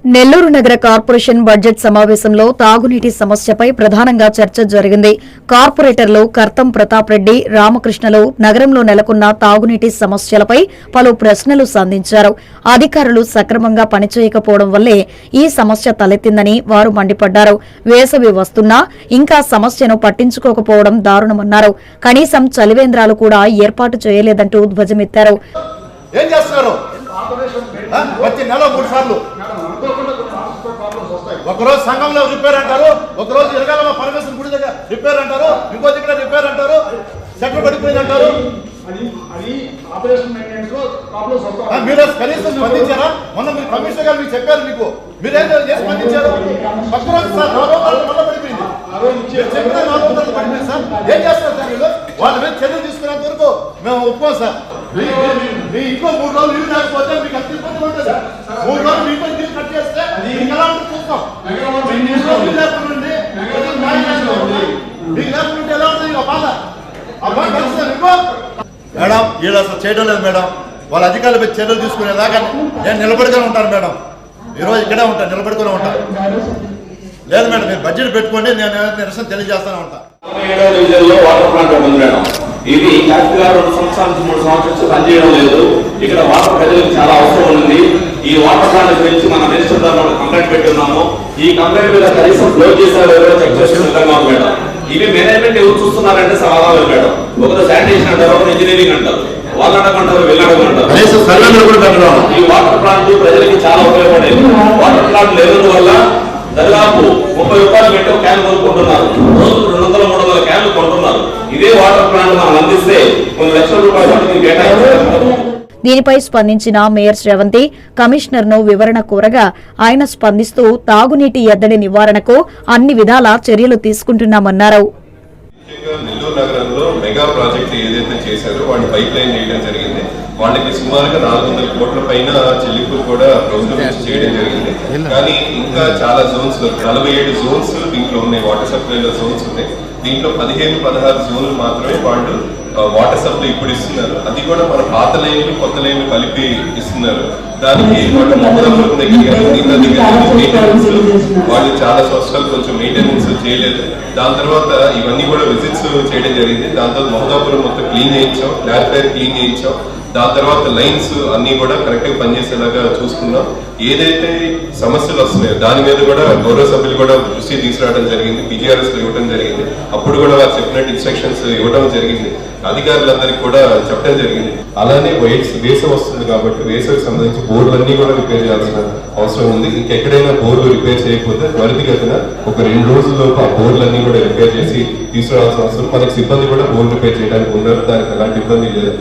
నెల్లూరు నగర corporation budget సమావేశంలో తాగునీటి సమస్యపై ప్రధానంగా చర్చ జరిగింది. కార్పొరేటర్లు కర్తం ప్రతాప్ రెడ్డి, రామకృష్ణలు నగరంలో నెలకొన్న తాగునీటి సమస్యలపై పలు ప్రశ్నలు సంధించారు. అధికారులు సక్రమంగా పనిచేయకపోవడం వల్లే ఈ సమస్య తలెత్తిందని వారు మండిపడ్డారు. వేసవి వస్తున్నా ఇంకా సమస్యను పట్టించుకోకపోవడం దారుణమన్నారు. కనీసం చలివేంద్రాలు కూడా ఏర్పాటు చేయలేదంటూ ధ్వజమెత్తారు. వచ్చి నెల 3 సార్లు ఒకరోజు సంఘంలో రిపేర్ అంటారు, ఒకరోజు ఎరగాలమ్మ పరమేశ్వరం గుడి దగ్గర రిపేర్ అంటారు, ఇంకో దగ్గర రిపేర్ అంటారు, సెటర్ పడిపోయింది అంటారు. మీరు కనీసం స్పందించారా? మొన్న మీరు కమిషనర్ గారు మీకు చెప్పారు, మీరేం స్పందించారు? ఒక్క రోజు సార్ 4 రోజులు మళ్ళీ పడిపోయింది, చెప్పిన 4 రోజులు పడిపోయింది సార్. ఏం చేస్తారు సార్ వీళ్ళు? వాళ్ళ మీద చర్యలు తీసుకునేంత వరకు మేము ఒప్పుకోం సార్. మీ ఇంట్లో 3 రోజులు ఇల్లు లేకపోతే మీకు అంత ఇబ్బంది ఉంటుంది. 3 రోజులు మీ ఇంట్లో ఇల్లు కట్ చేస్తే మీకు ఎలా ఉంటుంది చూస్తాం. ఇల్లు లేకుండా మీకు లేకుంటే ఎలా ఉంటుంది బాధ? మేడం వీళ్ళు అసలు చేయడం లేదు మేడం. వాళ్ళ అధికారులపై చర్యలు తీసుకునేలాగా నేను నిలబడుకొని ఉంటాను మేడం. ఈరోజు ఇక్కడే ఉంటాను, నిలబడుకొని ఉంటాను. లేదు మేడం, మీరు బడ్జెట్ పెట్టుకోండి, నేను నిరసన తెలియజేస్తానే ఉంటాను. ఇది కరెక్ట్గా 2 సంవత్సరాల నుంచి 3 సంవత్సరాల నుంచి పనిచేయడం లేదు. ఇక్కడ వాటర్ ప్రజలకు చాలా అవసరం ఉంది. ఈ వాటర్ ప్లాంట్ గురించి మన మినిస్టర్ గారు కంప్లైంట్ పెట్టున్నాము. ఈ కంప్లైంట్ మీద కనీసం క్లోజ్ చేశారు చెక్ చేసే విధంగా మేడం. ఇవి మేనేజ్మెంట్ ఎవరు చూస్తున్నారంటే సవాలు మేడం. ఒకరు శానిటేషన్ అంటారు, ఒకరు ఇంజనీరింగ్ అంటారు, వాళ్ళు అడగంటారు, వీళ్ళు అడగంటారు. ఈ వాటర్ ప్లాంట్ ప్రజలకి చాలా ఉపయోగపడేది. వాటర్ ప్లాంట్ లేనందువల్ల దాదాపు 30 రూపాయలు పెట్టి ఒక క్యాన్ కొనుక్కుంటున్నారు. రోజుకు 200-300 క్యాన్లు కొంటున్నారు. ఇదే వాటర్ ప్లాంట్ మనం అందిస్తే కొన్ని లక్షల రూపాయలు కేటాయించారు. దీనిపై స్పందించిన మేయర్ శ్రవంతి కమిషనర్ను వివరణ కోరగా ఆయన స్పందిస్తూ తాగునీటి ఎద్దడి నివారణకు అన్ని విధాల చర్యలు తీసుకుంటున్నామన్నారు. నెల్లూరు నగరంలో మెగా ప్రాజెక్ట్ ఏదైతే చేశారో వాళ్ళు పైప్ లైన్ చేయడం జరిగింది. వాళ్ళకి సుమారుగా 400 కోట్ల పైన చెల్లింపులు కూడా ప్రభుత్వం చేయడం జరిగింది. కానీ ఇంకా చాలా జోన్స్, 47 జోన్స్ దీంట్లో ఉన్నాయి, వాటర్ సప్లైలో జోన్స్ ఉన్నాయి. దీంట్లో 15-16 జోన్లు మాత్రమే వాళ్ళు వాటర్ సప్లై ఇప్పుడు ఇస్తున్నారు. అది కూడా మన పాత లైన్లు కొత్త లైన్లు కలిపి ఇస్తున్నారు. దానికి వాళ్ళు మొక్కల దగ్గర వాళ్ళు చాలా సంవత్సరాలు కొంచెం మెయింటెనెన్స్ చేయలేదు. దాని తర్వాత ఇవన్నీ కూడా విజిట్స్ చేయడం జరిగింది. దాని తర్వాత మహదాపురం మొత్తం క్లీన్ చేయించాం, క్లారిఫైర్ క్లీన్ చేయించాం. దాని తర్వాత లైన్స్ అన్ని కూడా కరెక్ట్ గా పనిచేసేలాగా చూసుకున్నాం. ఏదైతే సమస్యలు వస్తున్నాయో దాని మీద కూడా గౌరవ సభ్యులు కూడా దృష్టి తీసుకురావడం జరిగింది. PGRS ఇవ్వడం జరిగింది. అప్పుడు కూడా వారు చెప్పినట్టు ఇన్స్ట్రక్షన్స్ ఇవ్వడం జరిగింది. అధికారులందరికీ కూడా చెప్పడం జరిగింది. అలానే వేసవి వస్తుంది కాబట్టి వేసవికి సంబంధించి బోర్డులన్నీ కూడా రిపేర్ చేయాల్సిన అవసరం ఉంది. ఇంకెక్కడైనా బోర్డు రిపేర్ చేయకపోతే త్వరితగతిన ఒక 2 రోజుల్లోపు ఆ బోర్డులన్నీ కూడా రిపేర్ చేసి తీసుకురావాల్సిన అవసరం. మనకి సిబ్బంది కూడా బోర్డు రిపేర్ చేయడానికి ఉన్నారు, దానికి ఎలాంటి ఇబ్బంది లేదు.